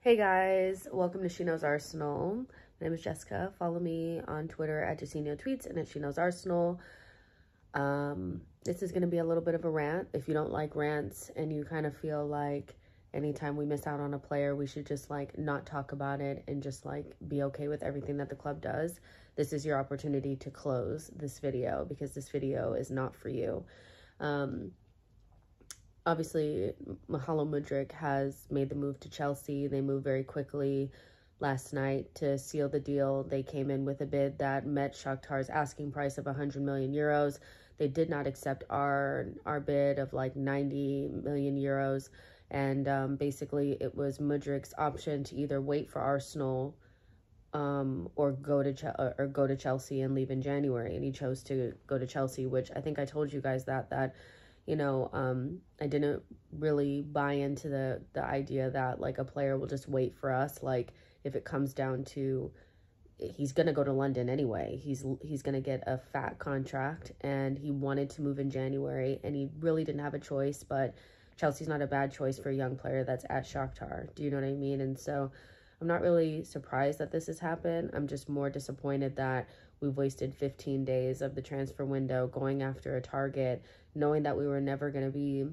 Hey guys, welcome to She Knows Arsenal. My name is Jessica. Follow me on Twitter at Jacinho Tweets and at She Knows Arsenal. This is going to be a little bit of a rant. If you don't like rants and you kind of feel like anytime we miss out on a player, we should just like not talk about it and just like be okay with everything that the club does, this is your opportunity to close this video because this video is not for you. Obviously, Mudryk has made the move to Chelsea. They moved very quickly last night to seal the deal. They came in with a bid that met Shakhtar's asking price of 100 million euros. They did not accept our bid of like 90 million euros. And basically, it was Mudryk's option to either wait for Arsenal or go to Chelsea and leave in January. And he chose to go to Chelsea, which I think I told you guys that you know, I didn't really buy into the idea that like a player will just wait for us. Like if it comes down to, he's going to go to London anyway. He's going to get a fat contract and he wanted to move in January and he really didn't have a choice, but Chelsea's not a bad choice for a young player that's at Shakhtar. Do you know what I mean? And so I'm not really surprised that this has happened. I'm just more disappointed that we've wasted 15 days of the transfer window going after a target, knowing that we were never going to be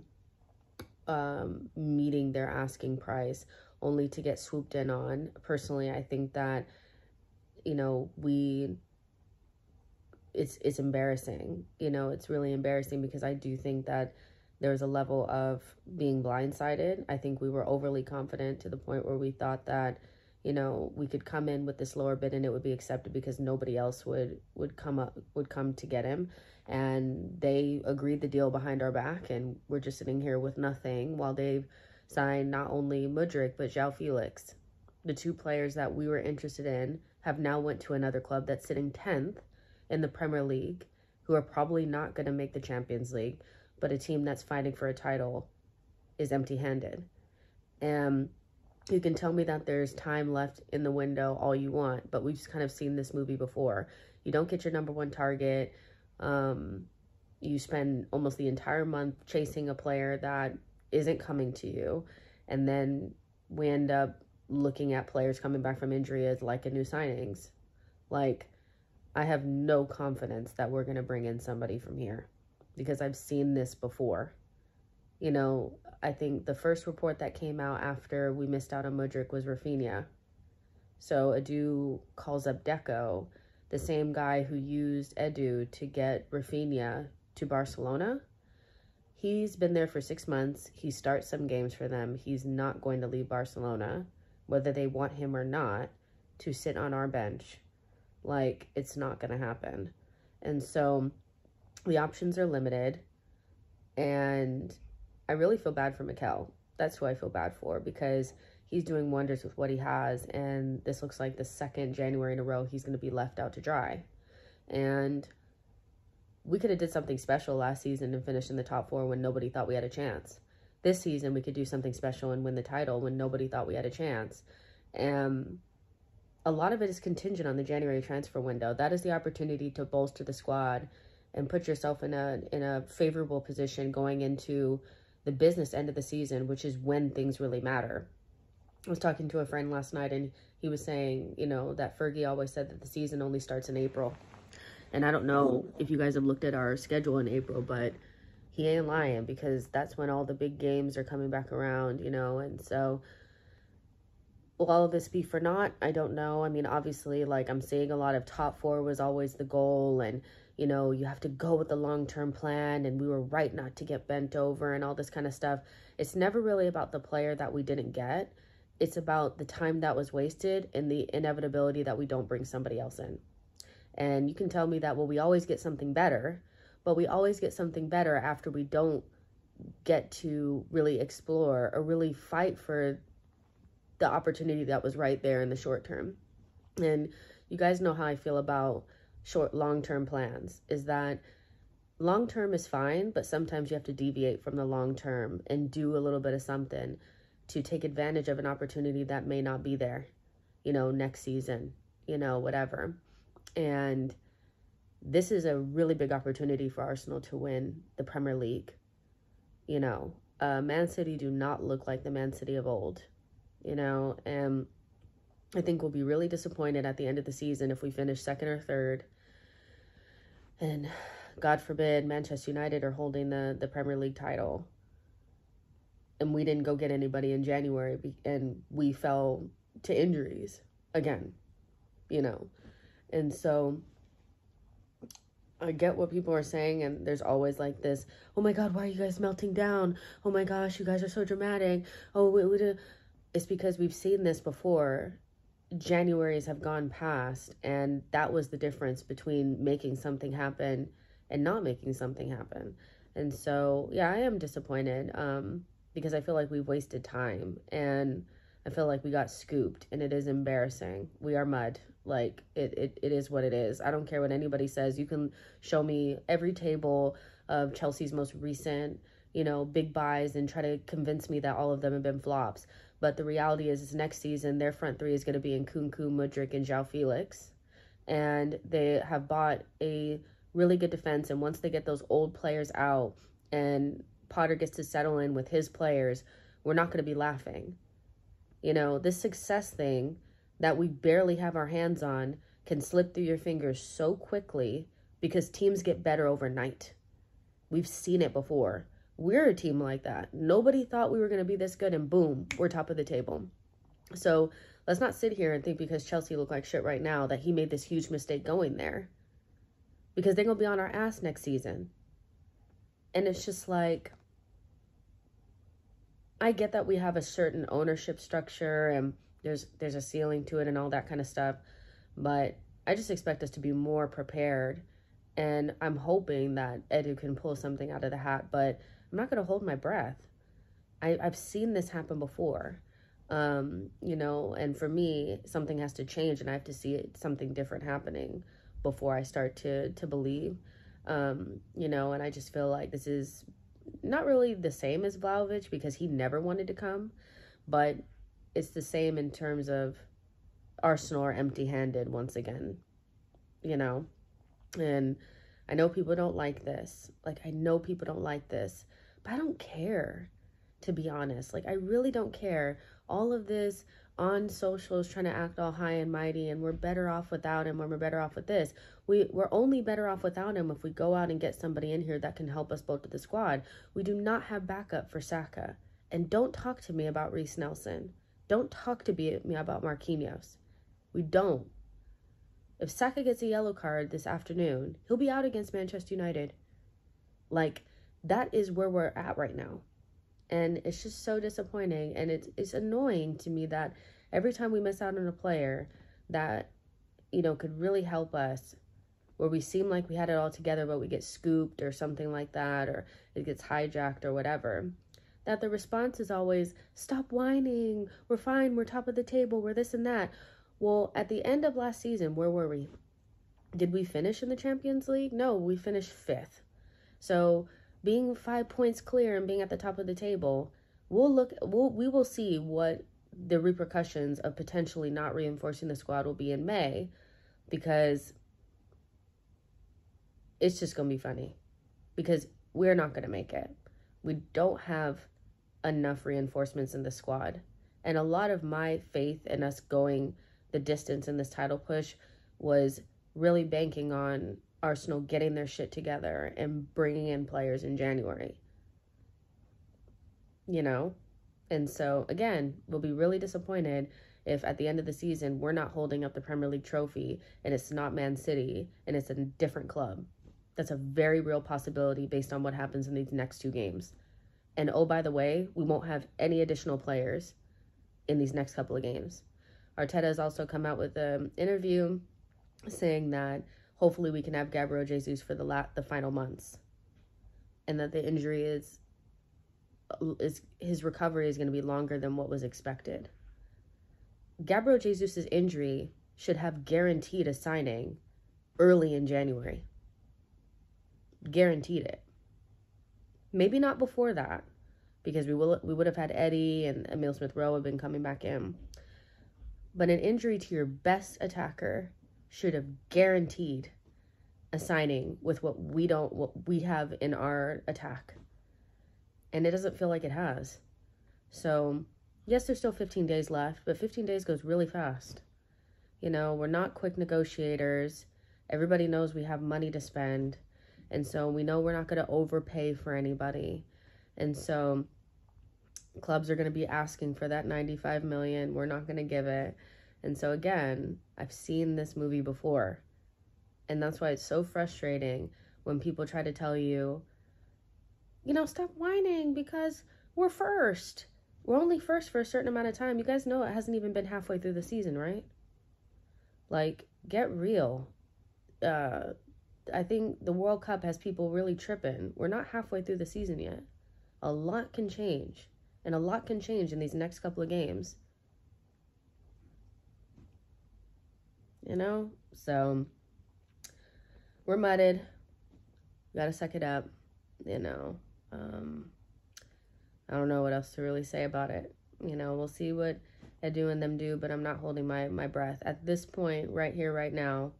meeting their asking price, only to get swooped in on. Personally, I think that, you know, it's embarrassing. You know, it's really embarrassing because I do think that there's a level of being blindsided. I think we were overly confident to the point where we thought that, you know, we could come in with this lower bid and it would be accepted because nobody else would come to get him. And they agreed the deal behind our back, and we're just sitting here with nothing while they've signed not only Mudryk but João Felix. The two players that we were interested in have now went to another club that's sitting 10th in the Premier League, who are probably not going to make the Champions League, but a team that's fighting for a title is empty-handed. And you can tell me that there's time left in the window all you want, but we've just kind of seen this movie before. You don't get your number one target. You spend almost the entire month chasing a player that isn't coming to you. And then we end up looking at players coming back from injury as like a new signings. Like, I have no confidence that we're going to bring in somebody from here because I've seen this before. You know, I think the first report that came out after we missed out on Mudryk was Rafinha. So Edu calls up Deco, the same guy who used Edu to get Rafinha to Barcelona. He's been there for 6 months. He starts some games for them. He's not going to leave Barcelona, whether they want him or not, to sit on our bench. Like, it's not going to happen. And so the options are limited. And I really feel bad for Mikel. That's who I feel bad for because he's doing wonders with what he has. And this looks like the second January in a row he's going to be left out to dry. And we could have did something special last season and finished in the top 4 when nobody thought we had a chance. This season, we could do something special and win the title when nobody thought we had a chance. And a lot of it is contingent on the January transfer window. That is the opportunity to bolster the squad and put yourself in a favorable position going into the business end of the season, which is when things really matter. I was talking to a friend last night and he was saying, you know, that Fergie always said that the season only starts in April. And I don't know if you guys have looked at our schedule in April, but he ain't lying because that's when all the big games are coming back around, you know. And so will all of this be for naught? I don't know. I mean, obviously, like, I'm seeing a lot of top 4 was always the goal, and you know, you have to go with the long-term plan, and we were right not to get bent over and all this kind of stuff. It's never really about the player that we didn't get. It's about the time that was wasted and the inevitability that we don't bring somebody else in. And you can tell me that, well, we always get something better, but we always get something better after we don't get to really explore or really fight for the opportunity that was right there in the short term. And you guys know how I feel about long-term plans, is that long-term is fine, but sometimes you have to deviate from the long-term and do a little bit of something to take advantage of an opportunity that may not be there, you know, next season, you know, whatever. And this is a really big opportunity for Arsenal to win the Premier League. You know, Man City do not look like the Man City of old. and I think we'll be really disappointed at the end of the season if we finish second or third. And God forbid Manchester United are holding the Premier League title. And we didn't go get anybody in January and we fell to injuries again, And so I get what people are saying, and there's always like this, oh my God, why are you guys melting down? Oh my gosh, you guys are so dramatic. Oh, it's because we've seen this before. Januaries have gone past, and that was the difference between making something happen and not making something happen. And so, yeah, I am disappointed because I feel like we've wasted time, and I feel like we got scooped, and it is embarrassing. We are mud. Like, it is what it is. I don't care what anybody says. You can show me every table of Chelsea's most recent, big buys and try to convince me that all of them have been flops. But the reality is next season, their front three is going to be in Kunku, Mudryk, and João Felix. And they have bought a really good defense. And once they get those old players out and Potter gets to settle in with his players, we're not going to be laughing. This success thing that we barely have our hands on can slip through your fingers so quickly because teams get better overnight. We've seen it before. We're a team like that. Nobody thought we were going to be this good, and boom, we're top of the table. So let's not sit here and think because Chelsea look like shit right now that he made this huge mistake going there, because they're going to be on our ass next season. And it's just like, I get that we have a certain ownership structure and there's a ceiling to it and all that kind of stuff, but I just expect us to be more prepared. And I'm hoping that Edu can pull something out of the hat, but I'm not going to hold my breath. I've seen this happen before, and for me, something has to change, and I have to see something different happening before I start to believe, and I just feel like this is not really the same as Vlahovic because he never wanted to come, but it's the same in terms of Arsenal are empty-handed once again, and I know people don't like this. But I don't care, to be honest. I really don't care. All of this on socials trying to act all high and mighty and we're better off without him, or we're better off with this. We're only better off without him if we go out and get somebody in here that can help us bolster the squad. We do not have backup for Saka. And don't talk to me about Reece Nelson. Don't talk to me about Marquinhos. We don't. If Saka gets a yellow card this afternoon, he'll be out against Manchester United. That is where we're at right now. And it's just so disappointing. And it's annoying to me that every time we miss out on a player that, could really help us, where we seem like we had it all together, but we get scooped or something like that, or it gets hijacked or whatever, that the response is always, stop whining, we're fine, we're top of the table, we're this and that. Well, at the end of last season, where were we? Did we finish in the Champions League? No, we finished 5th. So being 5 points clear and being at the top of the table, we will see what the repercussions of potentially not reinforcing the squad will be in May, because it's just going to be funny, because we're not going to make it. We don't have enough reinforcements in the squad. And a lot of my faith in us going the distance in this title push was really banking on Arsenal getting their shit together and bringing in players in January. And so, again, we'll be really disappointed if at the end of the season we're not holding up the Premier League trophy and it's not Man City and it's a different club. That's a very real possibility based on what happens in these next 2 games. And oh, by the way, we won't have any additional players in these next couple of games. Arteta has also come out with an interview saying that hopefully we can have Gabriel Jesus for the final months, and that the injury is his recovery is going to be longer than what was expected. Gabriel Jesus' injury should have guaranteed a signing early in January. Guaranteed it. Maybe not before that, because we would have had Eddie and Emile Smith-Rowe have been coming back in. But an injury to your best attacker should have guaranteed a signing with what we have in our attack. And it doesn't feel like it has. So Yes, there's still 15 days left, but 15 days goes really fast. You know, we're not quick negotiators. Everybody knows we have money to spend. And so we know we're not going to overpay for anybody. And so clubs are going to be asking for that 95 million. We're not going to give it. And so again, I've seen this movie before. And that's why it's so frustrating when people try to tell you, you know, stop whining because we're first. We're only first for a certain amount of time. You guys know it hasn't even been halfway through the season, right? Like, get real. I think the World Cup has people really tripping. We're not halfway through the season yet. A lot can change. And a lot can change in these next couple of games. You know? So, we're mudded. We gotta suck it up. You know? I don't know what else to really say about it. You know, we'll see what Edu and them do, but I'm not holding my breath. At this point, right here, right now,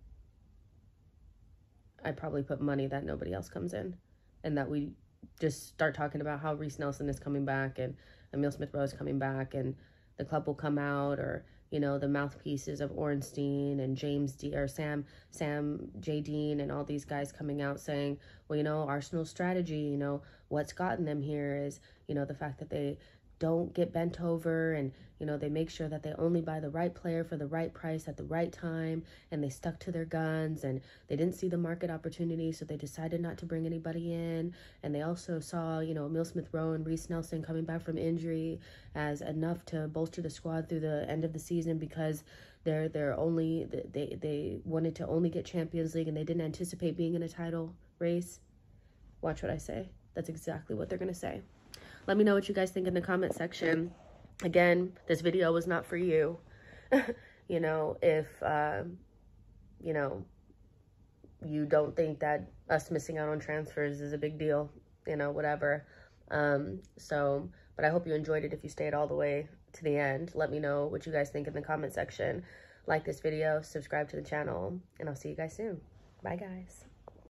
I'd probably put money that nobody else comes in. And that we just start talking about how Reece Nelson is coming back and Emile Smith-Rowe is coming back and the club will come out, or, you know, the mouthpieces of Ornstein and James D or Sam J. Dean and all these guys coming out saying, well, you know, Arsenal's strategy, you know, what's gotten them here is, you know, the fact that they don't get bent over and, you know, they make sure that they only buy the right player for the right price at the right time, and they stuck to their guns, and they didn't see the market opportunity, so they decided not to bring anybody in. And they also saw, you know, Emile Smith-Rowe and Reece Nelson coming back from injury as enough to bolster the squad through the end of the season, because they wanted to only get Champions League and they didn't anticipate being in a title race. Watch what I say. That's exactly what they're going to say. Let me know what you guys think in the comment section. Again, this video was not for you. You know, if, you know, you don't think that us missing out on transfers is a big deal, you know, whatever. But I hope you enjoyed it if you stayed all the way to the end. Let me know what you guys think in the comment section. Like this video, subscribe to the channel, and I'll see you guys soon. Bye, guys.